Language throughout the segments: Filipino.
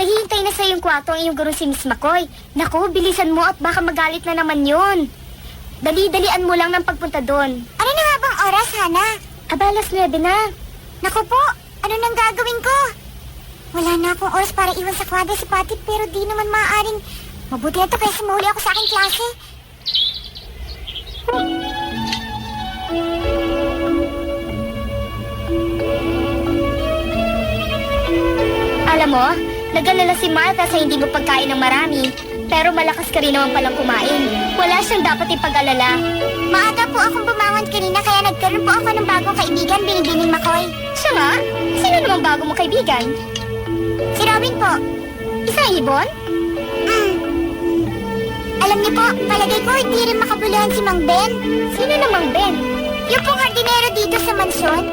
Naghihintay na sa iyong kwarto ang iyong guro si Miss McCoy. Naku, bilisan mo at baka magalit na naman yun. Dali-dalian mo lang ng pagpunta doon. Ano na nga bang oras, Hana? Alas 9 na. Naku po, ano nang gagawin ko? Wala na akong oras para iwan sa kwadra si Patty, pero di naman maaaring mabuti na to kaysa mahuli ako sa aking klase. Alam mo, nag-alala si Martha sa hindi mo pagkain ng marami. Pero malakas ka rin naman palang kumain. Wala siyang dapat ipag-alala. Maaga po akong bumangon kanina kaya nagkaroon po ako ng bagong kaibigan, Binibining McCoy. Siya nga? Sino namang bago mo kaibigan? Si Robin po. Isang ibon? Alam niyo po, palagay ko hindi rin makabuluhan si Mang Ben. Sino namang Ben? Yung pong hardinero dito sa mansyon.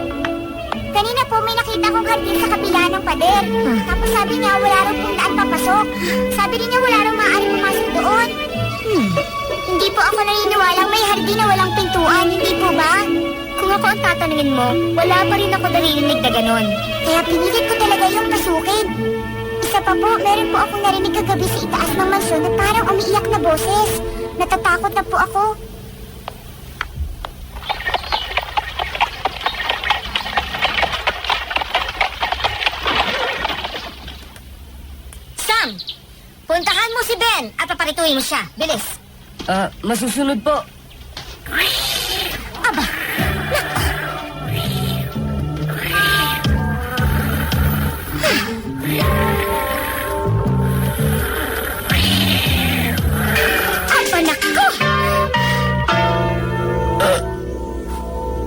Kanina po may nakita kong hardin sa kabila ng pader. Tapos sabi niya wala raw pong daan papasok. Sabi rin niya wala raw maaaring pumasok doon. Hindi po ako naniniwalang may hardin na walang pintuan, hindi po ba? Kung ako ang tatanungin mo, wala pa rin ako naririnig na ganon. Kaya pinilit ko talaga yung pasukin. Isa pa po, meron po akong narinig kagabi sa itaas ng mansyon na parang umiiyak na boses. Natatakot na po ako. Sam! Puntahan mo si Ben at paparituhin mo siya. Bilis! Masusunod po. Aba! Aba, naku!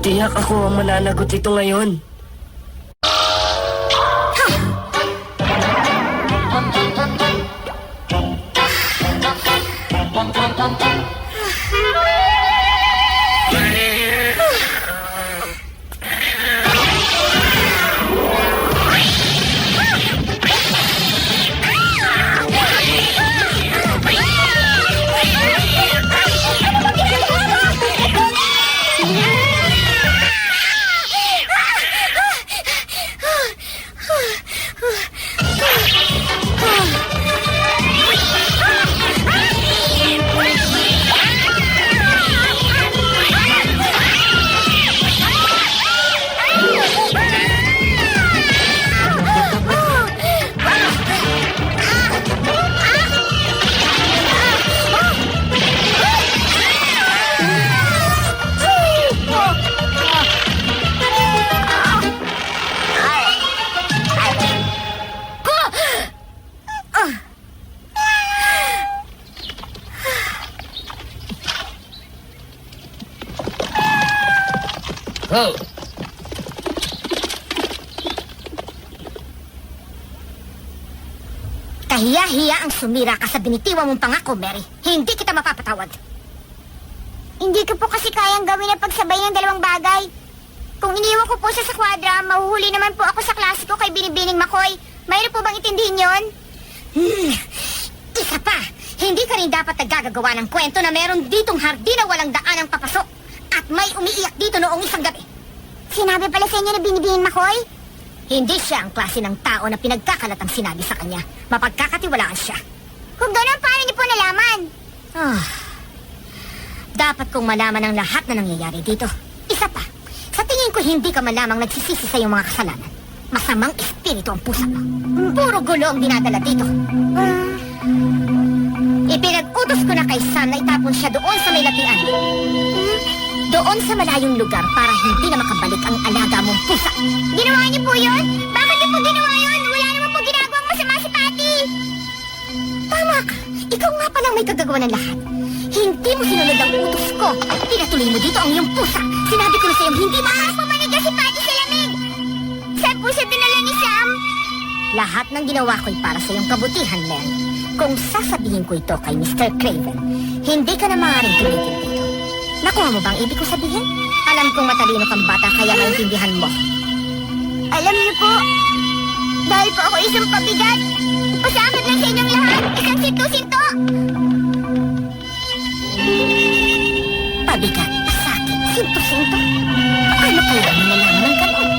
Tiyak ako ang mananagot ito ngayon. Oh! Kahiya-hiya ang sumira ka sa binitiwa mong pangako, Mary. Hindi kita mapapatawad. Hindi ko po kasi kayang gawin ang pagsabay ng dalawang bagay. Kung iniwan ko po siya sa kwadra, mahuhuli naman po ako sa klase ko kay Binibining McCoy. Mayroon po bang intindihin yon? Isa pa, hindi ka rin dapat naggagawa ng kwento na meron ditong hardin na walang daan ang papasok. At may umiiyak dito noong isang gabi. Sinabi pala sa inyo na Binibining McCoy? Hindi siya ang klase ng tao na pinagkakalatang sinabi sa kanya. Mapagkakatiwalaan siya. Kung gano'n, paano niyo po nalaman? Dapat kong malaman ang lahat na nangyayari dito. Isa pa, sa tingin ko hindi ka malamang nagsisisi sa iyong mga kasalanan. Masamang espiritu ang pusa mo. Puro gulo ang dinadala dito. Ipinag-utos ko na kay Sam na itapon siya doon sa may latian. Doon sa malayong lugar para hindi na makabalik ang alaga mong pusa. Ginawa niyo po yun? Bakit niyo po ginawa yun? Wala naman po ginagawang masama si Patty. Tama ka. Ikaw nga palang may kagagawa ng lahat. Hindi mo sinunod ang utos ko. Pinatuloy mo dito ang iyong pusa. Sinabi ko na sa iyong hindi Pumaniga si Patty sa lamig. Saan po siya dinala ni Sam? Lahat ng ginawa ko'y para sa iyong kabutihan, Mary. Kung sasabihin ko ito kay Mr. Craven, hindi ka na maaaring tumitin dito. Nakuha mo bang ibig ko sabihin? Alam kong matalino kang bata kaya maintindihan mo. Alam niyo po, dahil po ako isang pabigat, pasakit lang sa inyong lahat, isang sinto-sinto. Pabigat, pasakit, sinto-sinto. Paano kaya mo nalaman ng gano'n?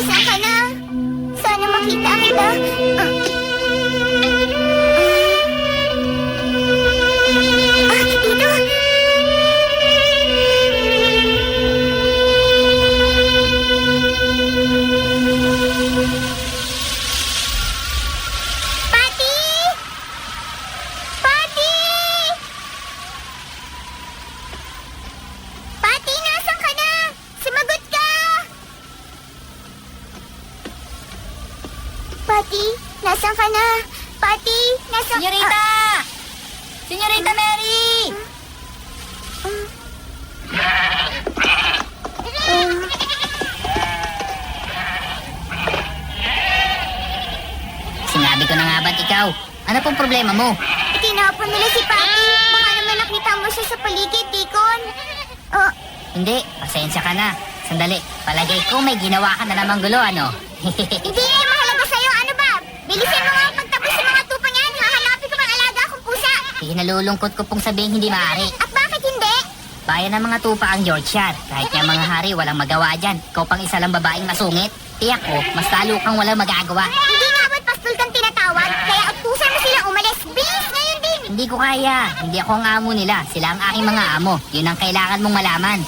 Nasaan ka na? Sana makita kita. Dito. Pati! Pati! Pati, nasan ka na? Sumagot ka! Pati, nasan ka na? Pati, nasan... Senyorita! Senyorita Mary! Sinabi ko na nga ba't ikaw? Ano pong problema mo? Tinapon nila si Pati. Baka naman nakita mo siya sa paligid, Deacon. Oh, Hindi, pasensya ka na. Sandali, palagay ko may ginawa ka na namang gulo, ano? hindi na yung mahalaga sa'yo. Ano ba? Bilisan mo nga ang pagtapos sa mga tupang yan. Hahanapin ko ng alaga akong pusa. Nalulungkot ko pong sabihin hindi maaari. At bakit hindi? Bayan ng mga tupa ang Yorkshire. Kahit nga mga hari, walang magawa dyan. Ikaw pang isa lang babaeng masungit. Tiyak ko, mas talo kang walang magagawa. Hindi nga ba't pastol kang tinatawag? Kaya utusan mo silang umalis. Bilis ngayon din. Hindi ko kaya. Hindi ako ang amo nila. Sila ang aking mga amo. Yun ang kailangan mong malaman.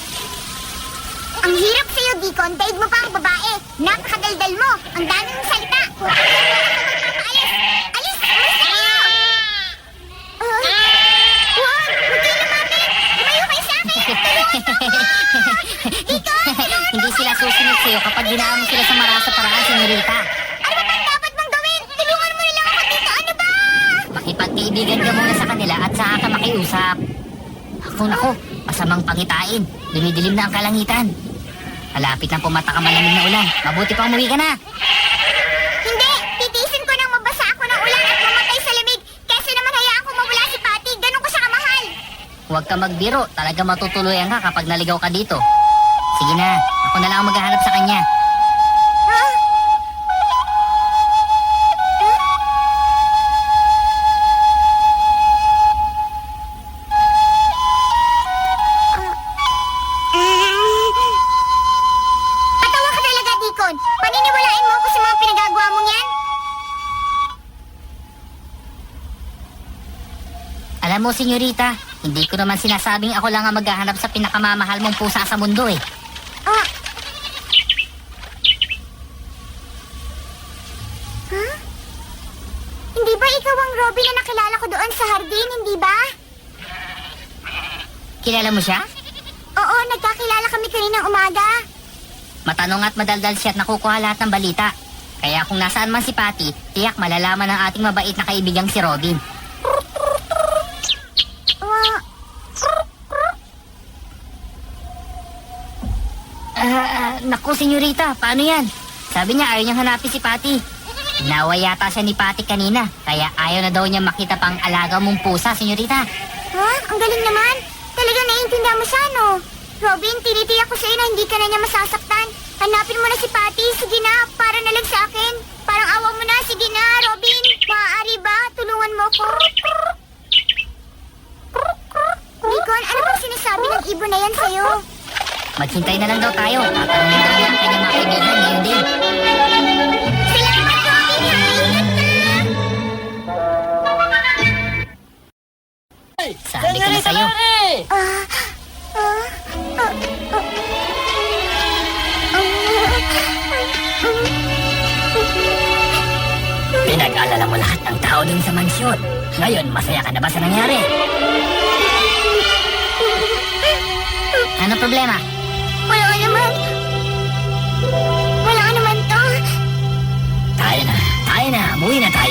Ang hirap sa'yo, Deacon. Daig mo pa ang babae. Napakadaldal mo. Ang dami mong salita. Alis! Alis! Alis kayo! Huwag! Huwag kayo lumapit! Lumayo kayo sa akin! Tulungan mo ako! Deacon! Hindi sila susunod sa'yo kapag ginaan mo sila sa marasa paraan, senyorita. Ano ba bang dapat mong gawin? Tulungan mo na lang ako dito. Ano ba? Makipagkaibigan ka muna sa kanila at saka ka makiusap. Nako, masamang pangitain. Dumidilim na ang kalangitan. Malapit ng pumatak ang malamig na ulan. Mabuti pa umuwi ka na. Hindi! Titiisin ko nang mabasa ako ng ulan at mamatay sa lamig. Kesa naman hayaan ko mawala si Patty. Ganun ko siya kamahal. Huwag ka magbiro. Talaga matutuluyan ka kapag naligaw ka dito. Sige na, ako na lang ang maghahanap sa kanya. Huh? Patawa ka talaga, Deacon. Paniniwalain mo ako sa mga pinagagawa mong yan? Alam mo, senyorita, hindi ko naman sinasabing ako lang ang maghahanap sa pinakamamahal mong pusa sa mundo eh. Ah. Huh? Hindi ba ikaw ang Robin na nakilala ko doon sa hardin, hindi ba? Kilala mo siya? Oo, nagkakilala kami kaninang umaga. Matanong at madaldal siya at nakukuha lahat ng balita. Kaya kung nasaan man si Patty, tiyak malalaman ng ating mabait na kaibigang si Robin. Naku, senyorita, paano yan? Sabi niya ayaw niyang hanapin si Patty. Nawa yata siya ni Patty kanina, kaya ayaw na daw niya makita pang alaga mong pusa, senyorita. Ha? Ang galing naman. Talagang naiintindihan mo siya, no? Robin, tinitiyak ko sa'yo na hindi ka na niya masasaktan. Hanapin mo na si Patty. Sige na, para na lang sa akin. Parang awa mo na. Sige na, Robin. Maaari ba? Tulungan mo ko. Deacon, ano bang sinasabi ng ibon na yan sa'yo? Maghintay na lang daw tayo. Tatanungin daw niya ang kanyang mga kaibigan ngayon din. Salamat, Robin. Ingat ka! Sabi ko na sa'yo. Pinag-alala mo lahat ng tao din sa mansyon. Ngayon, masaya ka na ba sa nangyari? Ano problema? Wala ka naman. Wala ka naman to. Tayo na. Umuwi na tayo.